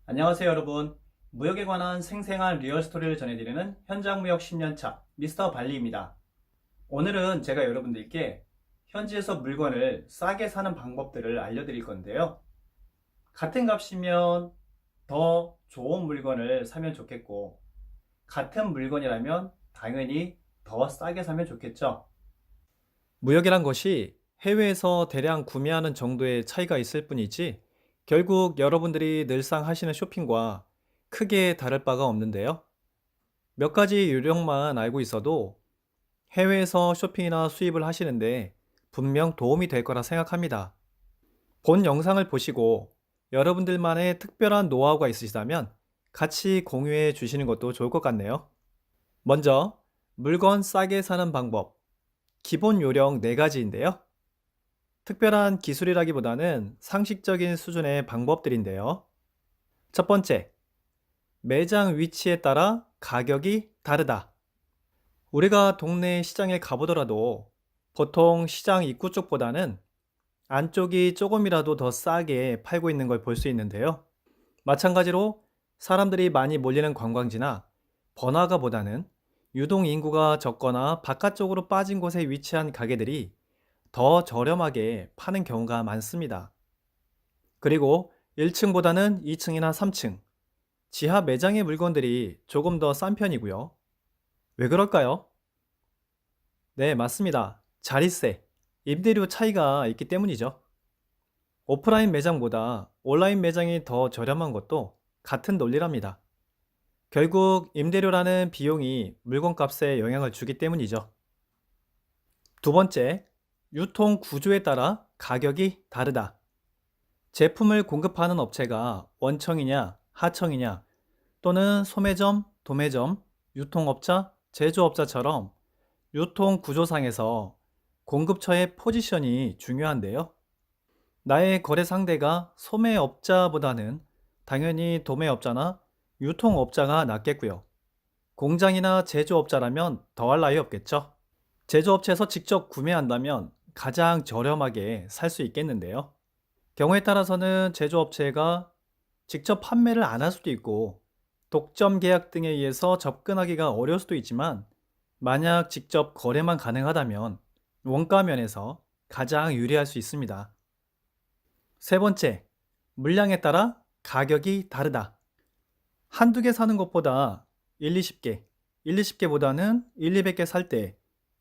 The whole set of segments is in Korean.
안녕하세요 여러분. 무역에 관한 생생한 리얼 스토리를 전해드리는 현장무역 10년차 미스터 발리입니다. 오늘은 제가 여러분들께 현지에서 물건을 싸게 사는 방법들을 알려드릴 건데요. 같은 값이면 더 좋은 물건을 사면 좋겠고, 같은 물건이라면 당연히 더 싸게 사면 좋겠죠. 무역이란 것이 해외에서 대량 구매하는 정도의 차이가 있을 뿐이지 결국 여러분들이 늘상 하시는 쇼핑과 크게 다를 바가 없는데요. 몇 가지 요령만 알고 있어도 해외에서 쇼핑이나 수입을 하시는데 분명 도움이 될 거라 생각합니다. 본 영상을 보시고 여러분들만의 특별한 노하우가 있으시다면 같이 공유해 주시는 것도 좋을 것 같네요. 먼저 물건 싸게 사는 방법, 기본 요령 4가지인데요. 특별한 기술이라기보다는 상식적인 수준의 방법들인데요. 첫 번째, 매장 위치에 따라 가격이 다르다. 우리가 동네 시장에 가보더라도 보통 시장 입구 쪽보다는 안쪽이 조금이라도 더 싸게 팔고 있는 걸 볼 수 있는데요. 마찬가지로 사람들이 많이 몰리는 관광지나 번화가보다는 유동 인구가 적거나 바깥쪽으로 빠진 곳에 위치한 가게들이 더 저렴하게 파는 경우가 많습니다. 그리고 1층보다는 2층이나 3층, 지하 매장의 물건들이 조금 더 싼 편이고요. 왜 그럴까요? 네, 맞습니다. 자릿세, 임대료 차이가 있기 때문이죠. 오프라인 매장보다 온라인 매장이 더 저렴한 것도 같은 논리랍니다. 결국 임대료라는 비용이 물건값에 영향을 주기 때문이죠. 두 번째, 유통 구조에 따라 가격이 다르다. 제품을 공급하는 업체가 원청이냐, 하청이냐, 또는 소매점, 도매점, 유통업자, 제조업자처럼 유통 구조상에서 공급처의 포지션이 중요한데요. 나의 거래 상대가 소매업자보다는 당연히 도매업자나 유통업자가 낫겠고요. 공장이나 제조업자라면 더할 나위 없겠죠. 제조업체에서 직접 구매한다면 가장 저렴하게 살 수 있겠는데요. 경우에 따라서는 제조업체가 직접 판매를 안 할 수도 있고 독점 계약 등에 의해서 접근하기가 어려울 수도 있지만, 만약 직접 거래만 가능하다면 원가 면에서 가장 유리할 수 있습니다. 세 번째, 물량에 따라 가격이 다르다. 한두 개 사는 것보다 1, 20개, 1, 20개보다는 1, 200개 살 때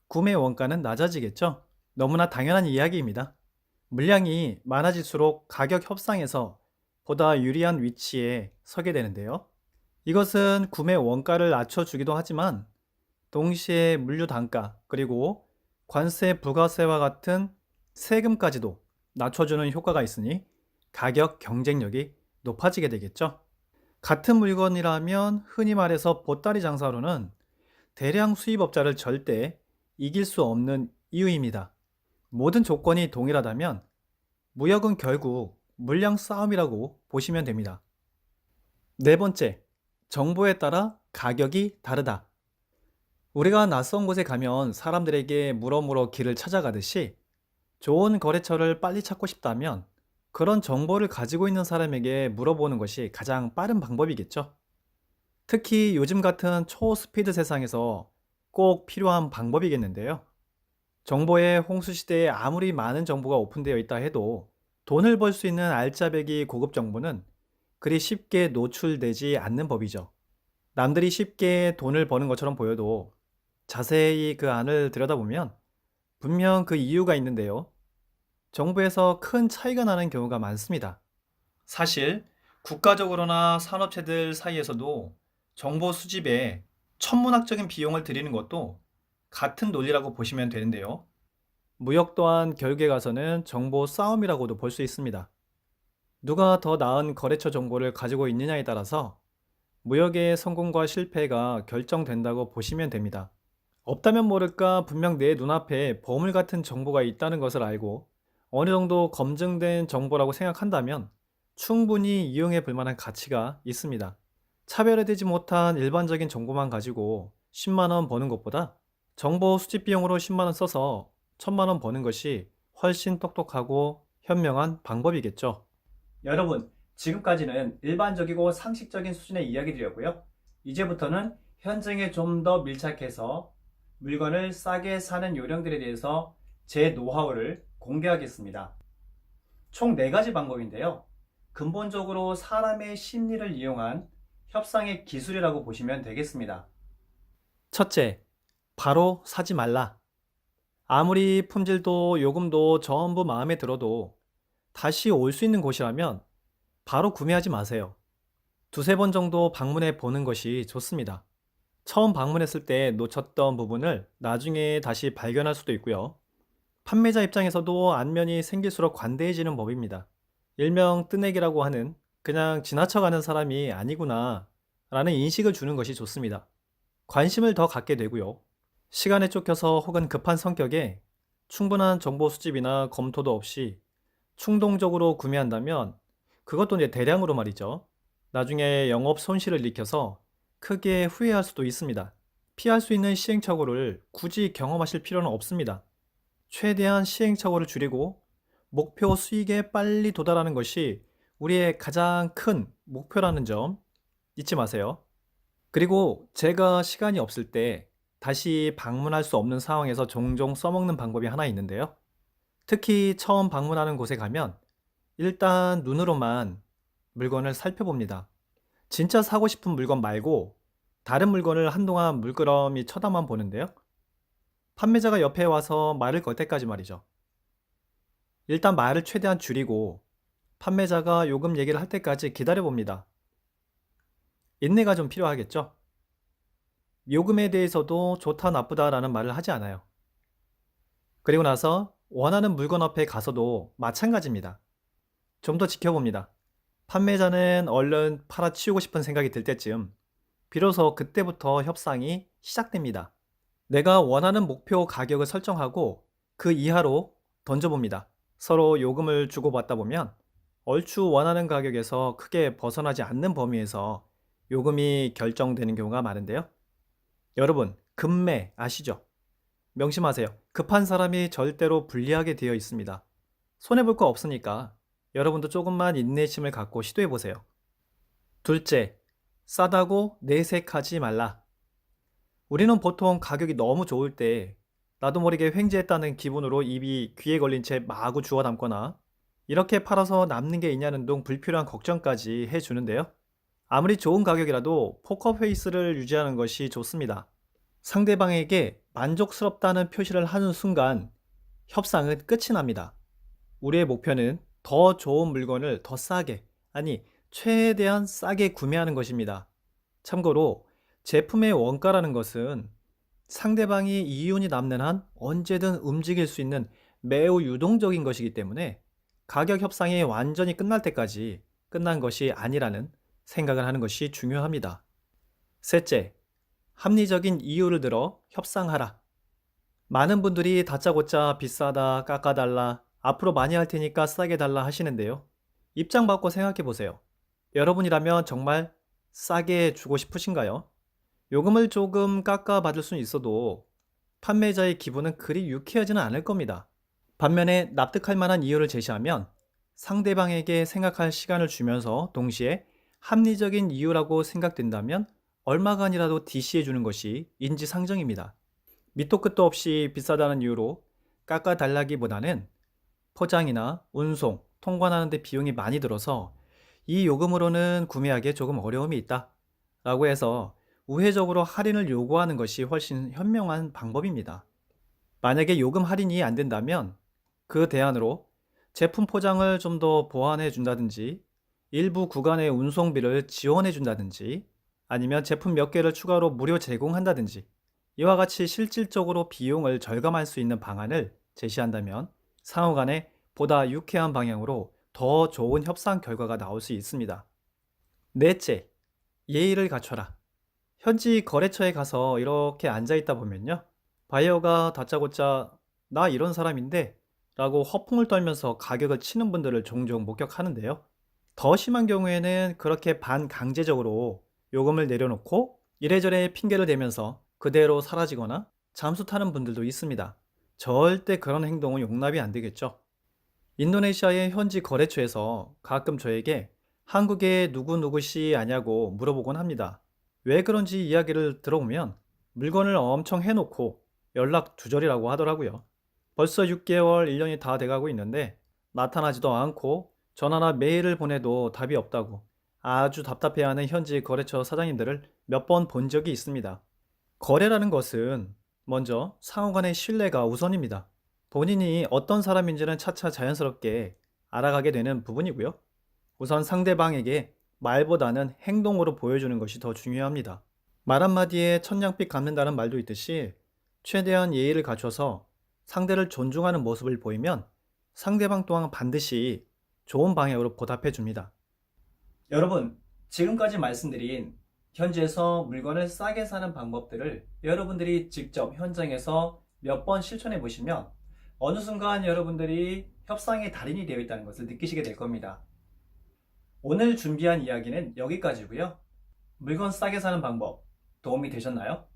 구매 원가는 낮아지겠죠? 너무나 당연한 이야기입니다. 물량이 많아질수록 가격 협상에서 보다 유리한 위치에 서게 되는데요. 이것은 구매 원가를 낮춰주기도 하지만 동시에 물류 단가, 그리고 관세 부가세와 같은 세금까지도 낮춰주는 효과가 있으니 가격 경쟁력이 높아지게 되겠죠. 같은 물건이라면 흔히 말해서 보따리 장사로는 대량 수입업자를 절대 이길 수 없는 이유입니다. 모든 조건이 동일하다면 무역은 결국 물량 싸움이라고 보시면 됩니다. 네 번째, 정보에 따라 가격이 다르다. 우리가 낯선 곳에 가면 사람들에게 물어물어 길을 찾아가듯이 좋은 거래처를 빨리 찾고 싶다면 그런 정보를 가지고 있는 사람에게 물어보는 것이 가장 빠른 방법이겠죠. 특히 요즘 같은 초스피드 세상에서 꼭 필요한 방법이겠는데요. 정보의 홍수 시대에 아무리 많은 정보가 오픈되어 있다 해도 돈을 벌 수 있는 알짜배기 고급 정보는 그리 쉽게 노출되지 않는 법이죠. 남들이 쉽게 돈을 버는 것처럼 보여도 자세히 그 안을 들여다보면 분명 그 이유가 있는데요. 정부에서 큰 차이가 나는 경우가 많습니다. 사실 국가적으로나 산업체들 사이에서도 정보 수집에 천문학적인 비용을 들이는 것도 같은 논리라고 보시면 되는데요. 무역 또한 결국에 가서는 정보 싸움이라고도 볼 수 있습니다. 누가 더 나은 거래처 정보를 가지고 있느냐에 따라서 무역의 성공과 실패가 결정된다고 보시면 됩니다. 없다면 모를까 분명 내 눈앞에 보물 같은 정보가 있다는 것을 알고 어느 정도 검증된 정보라고 생각한다면 충분히 이용해 볼 만한 가치가 있습니다. 차별화되지 못한 일반적인 정보만 가지고 10만 원 버는 것보다 정보 수집 비용으로 10만 원 써서 1000만 원 버는 것이 훨씬 똑똑하고 현명한 방법이겠죠. 여러분, 지금까지는 일반적이고 상식적인 수준의 이야기들이었고요. 이제부터는 현장에 좀 더 밀착해서 물건을 싸게 사는 요령들에 대해서 제 노하우를 공개하겠습니다. 총 4가지 방법인데요. 근본적으로 사람의 심리를 이용한 협상의 기술이라고 보시면 되겠습니다. 첫째, 바로 사지 말라. 아무리 품질도 요금도 전부 마음에 들어도 다시 올 수 있는 곳이라면 바로 구매하지 마세요. 두세 번 정도 방문해 보는 것이 좋습니다. 처음 방문했을 때 놓쳤던 부분을 나중에 다시 발견할 수도 있고요. 판매자 입장에서도 안면이 생길수록 관대해지는 법입니다. 일명 뜨내기라고 하는 그냥 지나쳐가는 사람이 아니구나 라는 인식을 주는 것이 좋습니다. 관심을 더 갖게 되고요. 시간에 쫓겨서 혹은 급한 성격에 충분한 정보 수집이나 검토도 없이 충동적으로 구매한다면 그것도 이제 대량으로 말이죠. 나중에 영업 손실을 일으켜서 크게 후회할 수도 있습니다. 피할 수 있는 시행착오를 굳이 경험하실 필요는 없습니다. 최대한 시행착오를 줄이고 목표 수익에 빨리 도달하는 것이 우리의 가장 큰 목표라는 점 잊지 마세요. 그리고 제가 시간이 없을 때 다시 방문할 수 없는 상황에서 종종 써먹는 방법이 하나 있는데요. 특히 처음 방문하는 곳에 가면 일단 눈으로만 물건을 살펴봅니다. 진짜 사고 싶은 물건 말고 다른 물건을 한동안 물끄러미 쳐다만 보는데요. 판매자가 옆에 와서 말을 걸 때까지 말이죠. 일단 말을 최대한 줄이고 판매자가 요금 얘기를 할 때까지 기다려 봅니다. 인내가 좀 필요하겠죠? 요금에 대해서도 좋다 나쁘다라는 말을 하지 않아요. 그리고 나서 원하는 물건 앞에 가서도 마찬가지입니다. 좀 더 지켜봅니다. 판매자는 얼른 팔아치우고 싶은 생각이 들 때쯤 비로소 그때부터 협상이 시작됩니다. 내가 원하는 목표 가격을 설정하고 그 이하로 던져봅니다. 서로 요금을 주고받다 보면 얼추 원하는 가격에서 크게 벗어나지 않는 범위에서 요금이 결정되는 경우가 많은데요. 여러분, 급매 아시죠? 명심하세요. 급한 사람이 절대로 불리하게 되어 있습니다. 손해볼 거 없으니까 여러분도 조금만 인내심을 갖고 시도해 보세요. 둘째, 싸다고 내색하지 말라. 우리는 보통 가격이 너무 좋을 때 나도 모르게 횡재했다는 기분으로 입이 귀에 걸린 채 마구 주워 담거나 이렇게 팔아서 남는 게 있냐는 둥 불필요한 걱정까지 해주는데요. 아무리 좋은 가격이라도 포커페이스를 유지하는 것이 좋습니다. 상대방에게 만족스럽다는 표시를 하는 순간 협상은 끝이 납니다. 우리의 목표는 더 좋은 물건을 더 싸게, 아니 최대한 싸게 구매하는 것입니다. 참고로 제품의 원가라는 것은 상대방이 이윤이 남는 한 언제든 움직일 수 있는 매우 유동적인 것이기 때문에 가격 협상이 완전히 끝날 때까지 끝난 것이 아니라는 생각을 하는 것이 중요합니다. 셋째, 합리적인 이유를 들어 협상하라. 많은 분들이 다짜고짜 비싸다, 깎아달라, 앞으로 많이 할 테니까 싸게 달라 하시는데요. 입장 바꿔 생각해 보세요. 여러분이라면 정말 싸게 주고 싶으신가요? 요금을 조금 깎아 받을 수는 있어도 판매자의 기분은 그리 유쾌하지는 않을 겁니다. 반면에 납득할 만한 이유를 제시하면 상대방에게 생각할 시간을 주면서 동시에 합리적인 이유라고 생각된다면 얼마간이라도 DC해 주는 것이 인지상정입니다. 밑도 끝도 없이 비싸다는 이유로 깎아달라기보다는 포장이나 운송, 통관하는 데 비용이 많이 들어서 이 요금으로는 구매하기에 조금 어려움이 있다 라고 해서 우회적으로 할인을 요구하는 것이 훨씬 현명한 방법입니다. 만약에 요금 할인이 안 된다면 그 대안으로 제품 포장을 좀 더 보완해 준다든지 일부 구간의 운송비를 지원해 준다든지 아니면 제품 몇 개를 추가로 무료 제공한다든지 이와 같이 실질적으로 비용을 절감할 수 있는 방안을 제시한다면 상호 간에 보다 유쾌한 방향으로 더 좋은 협상 결과가 나올 수 있습니다. 넷째, 예의를 갖춰라. 현지 거래처에 가서 이렇게 앉아있다 보면요. 바이어가 다짜고짜 나 이런 사람인데 라고 허풍을 떨면서 가격을 치는 분들을 종종 목격하는데요. 더 심한 경우에는 그렇게 반강제적으로 요금을 내려놓고 이래저래 핑계를 대면서 그대로 사라지거나 잠수 타는 분들도 있습니다. 절대 그런 행동은 용납이 안 되겠죠. 인도네시아의 현지 거래처에서 가끔 저에게 한국에 누구누구씨 아냐고 물어보곤 합니다. 왜 그런지 이야기를 들어보면 물건을 엄청 해놓고 연락 두절이라고 하더라고요. 벌써 6개월, 1년이 다 돼가고 있는데 나타나지도 않고 전화나 메일을 보내도 답이 없다고 아주 답답해하는 현지 거래처 사장님들을 몇 번 본 적이 있습니다. 거래라는 것은 먼저 상호 간의 신뢰가 우선입니다. 본인이 어떤 사람인지는 차차 자연스럽게 알아가게 되는 부분이고요. 우선 상대방에게 말보다는 행동으로 보여주는 것이 더 중요합니다. 말 한마디에 천냥빚 갚는다는 말도 있듯이 최대한 예의를 갖춰서 상대를 존중하는 모습을 보이면 상대방 또한 반드시 좋은 방향으로 보답해 줍니다. 여러분, 지금까지 말씀드린 현지에서 물건을 싸게 사는 방법들을 여러분들이 직접 현장에서 몇 번 실천해 보시면 어느 순간 여러분들이 협상의 달인이 되어 있다는 것을 느끼시게 될 겁니다. 오늘 준비한 이야기는 여기까지고요. 물건 싸게 사는 방법 도움이 되셨나요?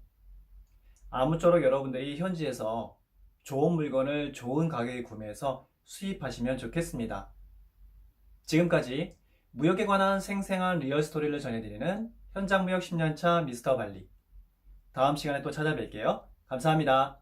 아무쪼록 여러분들이 현지에서 좋은 물건을 좋은 가격에 구매해서 수입하시면 좋겠습니다. 지금까지 무역에 관한 생생한 리얼 스토리를 전해드리는 현장무역 10년차 미스터 발리. 다음 시간에 또 찾아뵐게요. 감사합니다.